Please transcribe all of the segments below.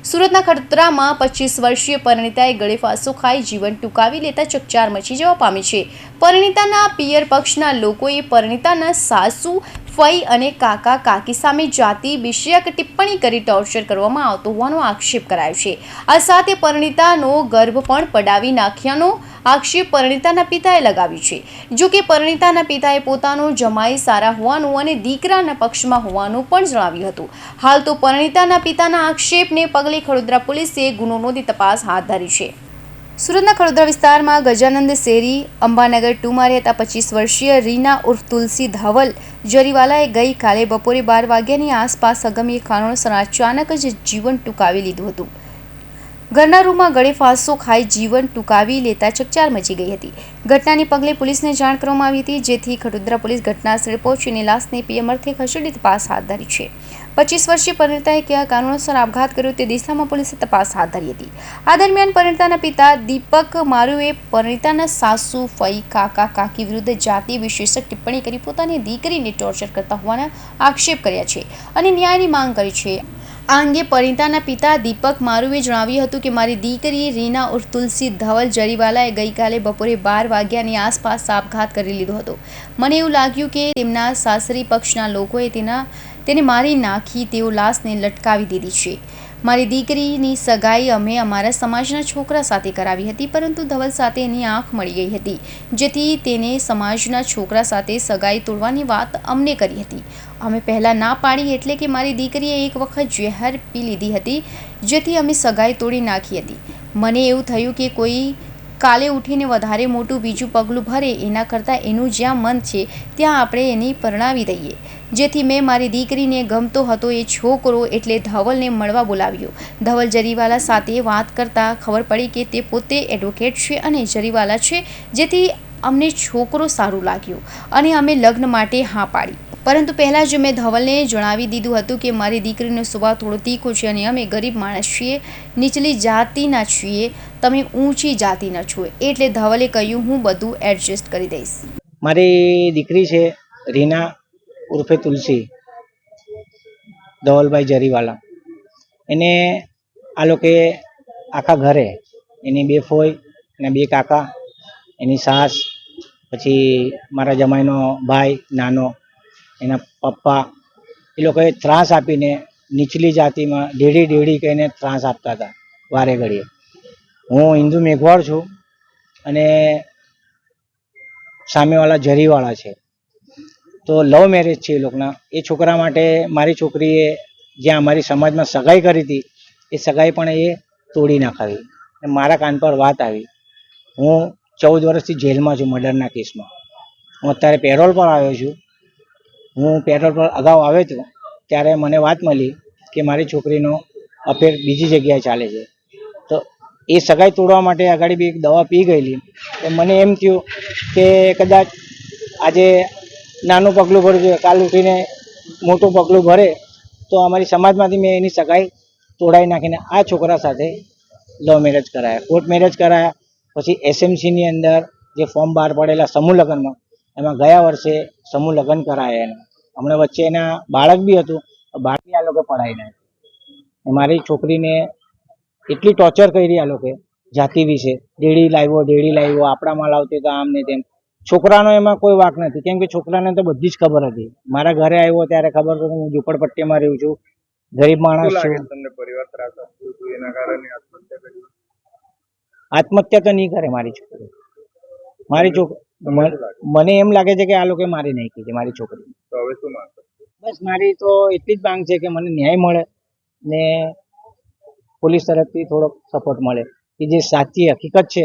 સુરતના ખડોદરામાં 25 વર્ષીય પરિણીતાએ ગળે ફાંસો ખાઈ જીવન ટૂંકાવી લેતા ચકચાર મચી જવા પામી છે। પરિણીતાના પિયર પક્ષના લોકોએ પરિણીતાના સાસુ, ફઈ અને કાકા કાકી સામે જાતિ વિષયક ટિપ્પણી કરી ટોર્ચર કરવામાં આવતો હોવાનો આક્ષેપ કરાયો છે। આ સાથે પરિણીતાનો ગર્ભ પણ પડાવી નાખ્યાનો આક્ષેપ પરિણીતાના પિતાએ લગાવ્યો છે। જો કે પરિણીતાના પિતાએ પોતાનો જમાઈ સારા હોવાનું અને દીકરાના પક્ષમાં હોવાનું પણ જણાવ્યું હતું। હાલ તો પરિણીતાના પિતાના આક્ષેપને પગલે ખડોદરા પોલીસે ગુનો નોંધી તપાસ હાથ ધરી છે। સુરતના ખડોદરા વિસ્તારમાં ગજાનંદ શેરી અંબાનગર 2માં રહેતા 25 વર્ષીય રીના ઉર્ફ તુલસી ધવલ જરીવાલાએ ગઈકાલે બપોરે 12 વાગ્યાની આસપાસ અગમ્ય કારણોસર અચાનક જ જીવન ટૂંકાવી લીધું હતું। ઘરના રૂમમાં ગળે ફાંસો ખાઈ જીવન ટૂંકાવી લેતા ચકચાર મચી ગઈ હતી। ઘટનાની પગલે પોલીસને જાણ કરવામાં આવી હતી, જેથી ખડોદરા પોલીસ ઘટનાસ્થળે પહોંચીને લાશને પીએમ અર્થે ખસેડી તપાસ હાથ ધરી છે। 25 વર્ષીય પરિણીતાએ કયા કારણોસર આપઘાત કર્યો તે દિશામાં પોલીસે તપાસ હાથ ધરી હતી। આ દરમિયાન પરિણીતાના પિતા દીપક મારુએ પરિણીતાના સાસુ, ફઈ, કાકા કાકી વિરુદ્ધ જાતિ વિશેષક ટિપ્પણી કરી પોતાની દીકરીને ટોર્ચર કરતા હોવાના આક્ષેપ કર્યા છે અને ન્યાયની માંગ કરી છે। આ અંગે પરિણીતાના પિતા દીપક મારુએ જણાવ્યું હતું કે મારી દીકરી રીના ઉર્ફ તુલસી ધવલ જરીવાલાએ ગઈકાલે બપોરે 12 વાગ્યાની આસપાસ આપઘાત કરી લીધો હતો। મને એવું લાગ્યું કે તેમના સાસરી પક્ષના લોકોએ તેને મારી નાખી તેઓ લાશને લટકાવી દીધી છે। મારી દીકરીની સગાઈ અમે અમારા સમાજના છોકરા સાથે કરાવી હતી, પરંતુ ધવલ સાથે એની આંખ મળી ગઈ હતી, જેથી તેને સમાજના છોકરા સાથે સગાઈ તોડવાની વાત અમને કરી હતી। અમે પહેલાં ના પાડી એટલે કે મારી દીકરીએ એક વખત ઝેર પી લીધી હતી, જેથી અમે સગાઈ તોડી નાખી હતી। મને એવું થયું કે કોઈ કાલે ઉઠીને વધારે મોટું બીજું પગલું ભરે એના કરતાં એનું જ્યાં મન છે ત્યાં આપણે એને પરણાવી દઈએ, જેથી મેં મારી દીકરીને ગમતો હતો એ છોકરો એટલે ધવલને મળવા બોલાવ્યો। ધવલ જરીવાલા સાથે વાત કરતાં ખબર પડી કે તે પોતે એડવોકેટ છે અને જરીવાલા છે, જેથી અમને છોકરો સારું લાગ્યો અને અમે લગ્ન માટે હા પાડી, પરંતુ પહેલાં જ મેં ધવલને જણાવી દીધું હતું કે મારી દીકરીનો સ્વભાવ થોડો તીખો છે અને અમે ગરીબ માણસ છીએ, નીચલી જાતિના છીએ, તમે ઊંચી જાતિના છો, એટલે ધવલે કહ્યું હું બધું એડજસ્ટ કરી દઈશ। મારી દીકરી છે રીના ઉર્ફે તુલસી ધવલભાઈ જરીવાલા, એને આ લોકો આખા ઘરે એની 2 ફોઈ અને 2 કાકા, એની સાસ, પછી મારા જમાઈનો ભાઈ નાનો, એના પપ્પા, એ લોકોએ ત્રાસ આપીને નીચલી જાતિમાં ઢેડી કહીને ત્રાસ આપતા હતા વારે ઘડીએ। હું હિન્દુ મેઘવાળ છું અને સામેવાળા જરીવાળા છે, તો લવ મેરેજ છે એ લોકોના। એ છોકરા માટે મારી છોકરીએ જ્યાં અમારી સમાજમાં સગાઈ કરી હતી એ સગાઈ પણ એ તોડી નાખાવી। મારા કાન પર વાત આવી। હું 14 વર્ષથી જેલમાં છું મર્ડરના કેસમાં। હું અત્યારે પેરોલ પર આવ્યો છું। હું પેટ્રોલ પર અગાઉ આવ્યો હતો ત્યારે મને વાત મળી કે મારી છોકરીનો અફેર બીજી જગ્યાએ ચાલે છે, તો એ સગાઈ તોડવા માટે આગળ બી એક દવા પી ગયેલી। તો મને એમ થયું કે કદાચ આજે નાનું પગલું ભરવું જોઈએ, કાલ ઉઠીને મોટું પગલું ભરે તો અમારી સમાજમાંથી મેં એની સગાઈ તોડાવી નાખીને આ છોકરા સાથે લવ મેરેજ કરાયા, કોર્ટ મેરેજ કરાયા। પછી SMCની અંદર જે ફોર્મ બહાર પડેલા સમૂહ લગ્નમાં, એમાં ગયા વર્ષે સમૂહ લગ્ન કરાયા એના। હમણાં વચ્ચે એના બાળક બી હતું, બાળકી આ લોકો પડાવી નાખ્યું। મારી છોકરીને એટલી ટોર્ચર કરી આ લોકો જાતિ વિશે, ડેડી લાવ્યો, આપણામાં લાવતી તો આમ ને તેમ। છોકરાનો એમાં કોઈ વાંક નથી, કેમ કે છોકરાને તો બધી જ ખબર હતી। મારા ઘરે આવ્યો ત્યારે ખબર હતી હું ઝૂંપડપટ્ટીમાં રહું છું, ગરીબ માણસ છું। આત્મહત્યા તો નહીં કરે મારી છોકરી। મને એમ લાગે છે કે આ લોકો મારી નાખી છે મારી છોકરી। બસ મારી તો એટલી જ માંગ છે કે મને ન્યાય મળે ને પોલીસ તરફથી થોડોક સપોર્ટ મળે કે જે સાચી હકીકત છે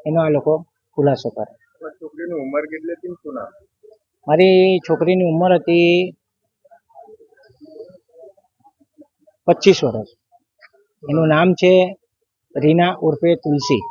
એનો આ લોકો ખુલાસો કરે। છોકરીની ઉંમર કેટલી હતી શું નામ? મારી છોકરીની ઉંમર હતી 25 વર્ષ। એનું નામ છે રીના ઉર્ફે તુલસી।